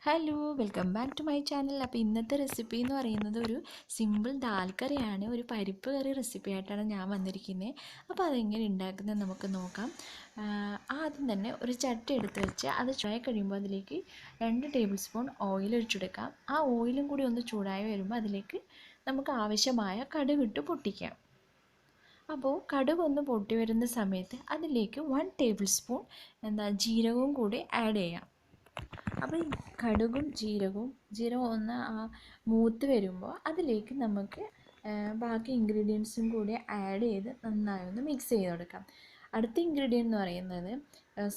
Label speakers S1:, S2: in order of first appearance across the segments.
S1: Hello, welcome back to my channel. അപ്പോൾ ഇന്നത്തെ recipe എന്ന് പറയുന്നത് ഒരു സിമ്പിൾ ദാൽ കറിയാണ്. ഒരു പരിപ്പ് കറി റെസിപ്പി ആയിട്ടാണ് ഞാൻ വന്നിരിക്കുന്നത്. അപ്പോൾ അതെങ്ങനെ ഉണ്ടാക്കുന്നത് നമുക്ക് നോക്കാം. ആദ്യം തന്നെ ഒരു ചട്ടി എടുത്ത് വെച്ച് അത് ചൂടായി കഴിയുമ്പോൾ അതിലേക്ക് 2 ടേബിൾ സ്പൂൺ ഓയിൽ ഒഴിച്ചെടുക്കാം. ആ ഓയിലും കൂടി ഒന്ന് ചൂടായി വരുമ്പോൾ അതിലേക്ക് നമുക്ക് ആവശ്യമായ കടുകിട്ട് പൊട്ടിക്കാം. അപ്പോൾ കടുക് ഒന്ന് പൊട്ടി വരുന്ന സമയത്ത് അതിലേക്ക് 1 ടേബിൾ സ്പൂൺ ജീരകവും കൂടി ആഡ് ചെയ്യാം. അപ്പോൾ ഈ കടുകും ജീരകവും ഒന്ന് മൂത്ത് വരുമ്പോൾ അതിലേക്ക് നമുക്ക് ബാക്കി ഇൻഗ്രീഡിയൻസും കൂടി ആഡ് ചെയ്ത് നന്നായി ഒന്ന് മിക്സ് ചെയ്ത് കൊടുക്കാം. അടുത്ത ഇൻഗ്രീഡിയൻ്റ് എന്ന് പറയുന്നത്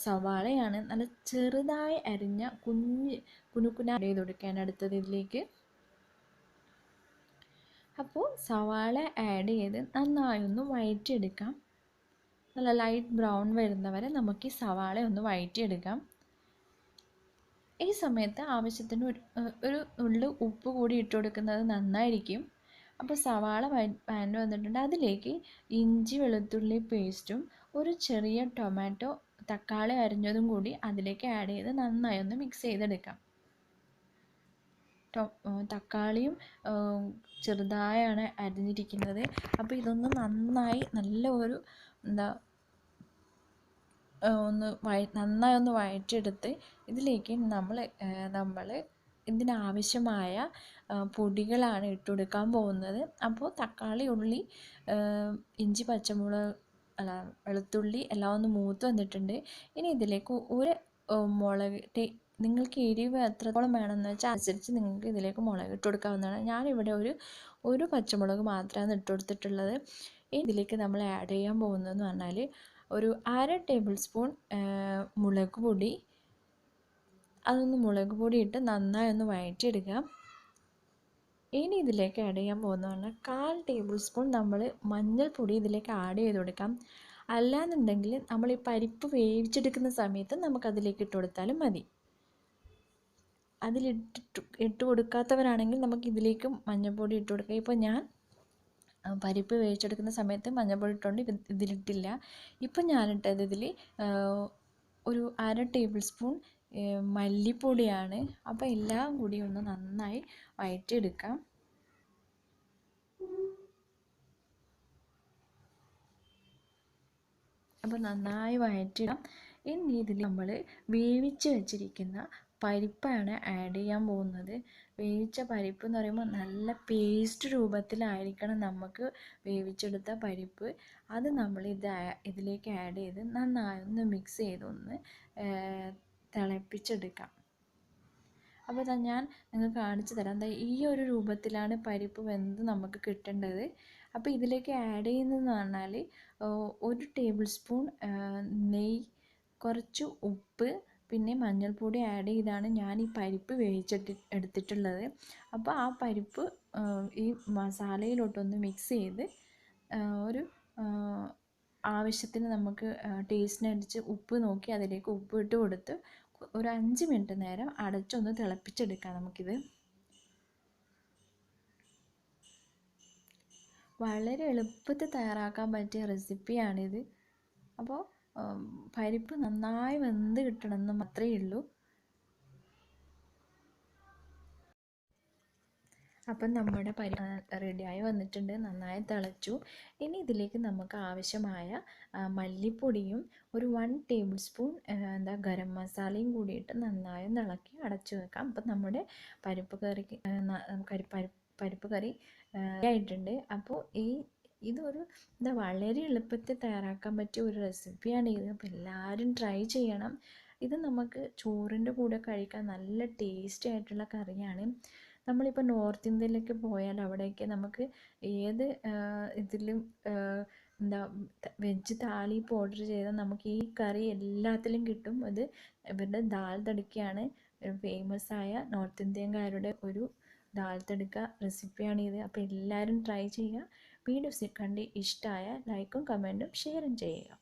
S1: സവാളയാണ്. നല്ല ചെറുതായി അരിഞ്ഞ കുനുകുന ആഡ് ചെയ്ത് കൊടുക്കുകയാണ് അടുത്തത് ഇതിലേക്ക്. അപ്പോൾ സവാള ആഡ് ചെയ്ത് നന്നായി ഒന്ന് വഴറ്റിയെടുക്കാം. നല്ല ലൈറ്റ് ബ്രൗൺ വരുന്നവരെ നമുക്ക് ഈ സവാള ഒന്ന് വഴറ്റിയെടുക്കാം. ഈ സമയത്ത് ആവശ്യത്തിന് ഒരു നുള്ളു ഉപ്പ് കൂടി ഇട്ട് കൊടുക്കുന്നത് നന്നായിരിക്കും. അപ്പോൾ സവാള വഴണ്ട് വന്നിട്ടുണ്ട്. അതിലേക്ക് ഇഞ്ചി വെളുത്തുള്ളി പേസ്റ്റും ഒരു ചെറിയ ടൊമാറ്റോ തക്കാളി അരിഞ്ഞതും കൂടി അതിലേക്ക് ആഡ് ചെയ്ത് നന്നായി ഒന്ന് മിക്സ് ചെയ്തെടുക്കാം. തക്കാളിയും ചെറുതായാണ് അരിഞ്ഞിരിക്കുന്നത്. അപ്പോൾ ഇതൊന്ന് നന്നായി നല്ല ഒരു നന്നായി ഒന്ന് വഴറ്റിയെടുത്ത് ഇതിലേക്ക് നമ്മൾ ഇതിനാവശ്യമായ പൊടികളാണ് ഇട്ട് കൊടുക്കാൻ പോകുന്നത്. അപ്പോൾ തക്കാളി, ഉള്ളി, ഇഞ്ചി, പച്ചമുളക് വെളുത്തുള്ളി എല്ലാം ഒന്ന് മൂത്ത് വന്നിട്ടുണ്ട്. ഇനി ഇതിലേക്ക് ഒരു മുളക് നിങ്ങൾക്ക് എരിവ് എത്രത്തോളം വേണമെന്ന് വെച്ചാൽ അനുസരിച്ച് നിങ്ങൾക്ക് ഇതിലേക്ക് മുളക് ഇട്ട് കൊടുക്കാവുന്നതാണ്. ഞാനിവിടെ ഒരു പച്ചമുളക് മാത്രമാണ് ഇട്ട് കൊടുത്തിട്ടുള്ളത്. ഇതിലേക്ക് നമ്മൾ ആഡ് ചെയ്യാൻ പോകുന്നതെന്ന് പറഞ്ഞാൽ ഒരു 1/2 ടേബിൾ സ്പൂൺ മുളക് പൊടി. അതൊന്ന് മുളക് പൊടി ഇട്ട് നന്നായി ഒന്ന് വഴറ്റിയെടുക്കാം. ഇനി ഇതിലേക്ക് ആഡ് ചെയ്യാൻ പോകുന്നതാണ് 1/4 ടേബിൾ സ്പൂൺ നമ്മൾ മഞ്ഞൾപ്പൊടി ഇതിലേക്ക് ആഡ് ചെയ്ത് കൊടുക്കാം. അല്ലാന്നുണ്ടെങ്കിൽ നമ്മൾ ഈ പരിപ്പ് വേവിച്ചെടുക്കുന്ന സമയത്ത് നമുക്കതിലേക്ക് ഇട്ട് കൊടുത്താലും മതി. ഇട്ട് കൊടുക്കാത്തവരാണെങ്കിൽ നമുക്ക് ഇതിലേക്കും മഞ്ഞൾപ്പൊടി ഇട്ട് കൊടുക്കാം. ഇപ്പോൾ ഞാൻ പരിപ്പ് വേവിച്ചെടുക്കുന്ന സമയത്ത് മഞ്ഞൾപ്പൊടി ഇട്ടുകൊണ്ട് ഇതിലിട്ടില്ല. ഇപ്പം ഞാനിട്ടത് ഇതിൽ ഒരു 1/2 ടേബിൾ സ്പൂൺ മല്ലിപ്പൊടിയാണ്. അപ്പോൾ എല്ലാം കൂടി ഒന്ന് നന്നായി വഴറ്റിയെടുക്കാം. അപ്പോൾ നന്നായി വഴറ്റിയിടാം. ഇനി ഇതിൽ നമ്മൾ വേവിച്ച് വെച്ചിരിക്കുന്ന പരിപ്പാണ് ആഡ് ചെയ്യാൻ പോകുന്നത്. വേവിച്ച പരിപ്പ് എന്ന് പറയുമ്പോൾ നല്ല പേസ്റ്റ് രൂപത്തിലായിരിക്കണം നമുക്ക് വേവിച്ചെടുത്ത പരിപ്പ്. അത് നമ്മൾ ഇതിലേക്ക് ആഡ് ചെയ്ത് നന്നായി ഒന്ന് മിക്സ് ചെയ്തൊന്ന് തിളപ്പിച്ചെടുക്കാം. അപ്പോൾ ഞാൻ നിങ്ങൾക്ക് കാണിച്ചു തരാം. ഈ ഒരു രൂപത്തിലാണ് പരിപ്പ് വെന്ത് നമുക്ക് കിട്ടേണ്ടത്. അപ്പോൾ ഇതിലേക്ക് ആഡ് ചെയ്യുന്നതെന്ന് പറഞ്ഞാൽ 1 ടേബിൾ സ്പൂൺ നെയ്യ്, കുറച്ച് ഉപ്പ്, പിന്നെ മഞ്ഞൾപ്പൊടി ആഡ് ചെയ്താണ് ഞാൻ ഈ പരിപ്പ് എടുത്തിട്ടുള്ളത്. അപ്പോൾ ആ പരിപ്പ് ഈ മസാലയിലോട്ടൊന്ന് മിക്സ് ചെയ്ത് ഒരു ആവശ്യത്തിന് നമുക്ക് ടേസ്റ്റിനനുസരിച്ച് ഉപ്പ് നോക്കി അതിലേക്ക് ഉപ്പ് ഇട്ട് കൊടുത്ത് ഒരു 5 മിനിറ്റ് നേരം അടച്ചൊന്ന് തിളപ്പിച്ചെടുക്കാം നമുക്കിത്. വളരെ എളുപ്പത്തിൽ തയ്യാറാക്കാൻ പറ്റിയ റെസിപ്പിയാണിത്. അപ്പോൾ പരിപ്പ് നന്നായി വെന്ത് കിട്ടണമെന്ന് മാത്രമേ ഉള്ളൂ. അപ്പം നമ്മുടെ റെഡിയായി വന്നിട്ടുണ്ട്, നന്നായി തിളച്ചു. ഇനി ഇതിലേക്ക് നമുക്ക് ആവശ്യമായ മല്ലിപ്പൊടിയും ഒരു 1 ടേബിൾ സ്പൂൺ ഗരം മസാലയും കൂടിയിട്ട് നന്നായി ഇളക്കി അടച്ചു വെക്കാം. അപ്പം നമ്മുടെ പരിപ്പ് കറി ആയിട്ടുണ്ട്. അപ്പോൾ ഇതൊരു വളരെ എളുപ്പത്തിൽ തയ്യാറാക്കാൻ പറ്റിയ ഒരു റെസിപ്പിയാണ് ഇത്. അപ്പോൾ എല്ലാവരും ട്രൈ ചെയ്യണം. ഇത് നമുക്ക് ചോറിൻ്റെ കൂടെ കഴിക്കാൻ നല്ല ടേസ്റ്റി ആയിട്ടുള്ള കറിയാണ്. നമ്മളിപ്പോൾ നോർത്ത് ഇന്ത്യയിലേക്ക് പോയാൽ അവിടെയൊക്കെ നമുക്ക് ഏത് ഇതിലും വെജ് താളി ഓർഡർ ചെയ്താൽ നമുക്ക് ഈ കറി എല്ലാത്തിലും കിട്ടും. ഇത് ഇവരുടെ ദാൽ തടുക്കയാണ്, ഫേമസ് ആയ നോർത്ത് ഇന്ത്യൻകാരുടെ ഒരു ദാൽ തടുക്ക റെസിപ്പിയാണിത്. അപ്പോൾ എല്ലാവരും ട്രൈ ചെയ്യുക. വീഡിയോസ് കണ്ട് ഇഷ്ടമായ ലൈക്കും കമൻറ്റും ഷെയറും ചെയ്യുക.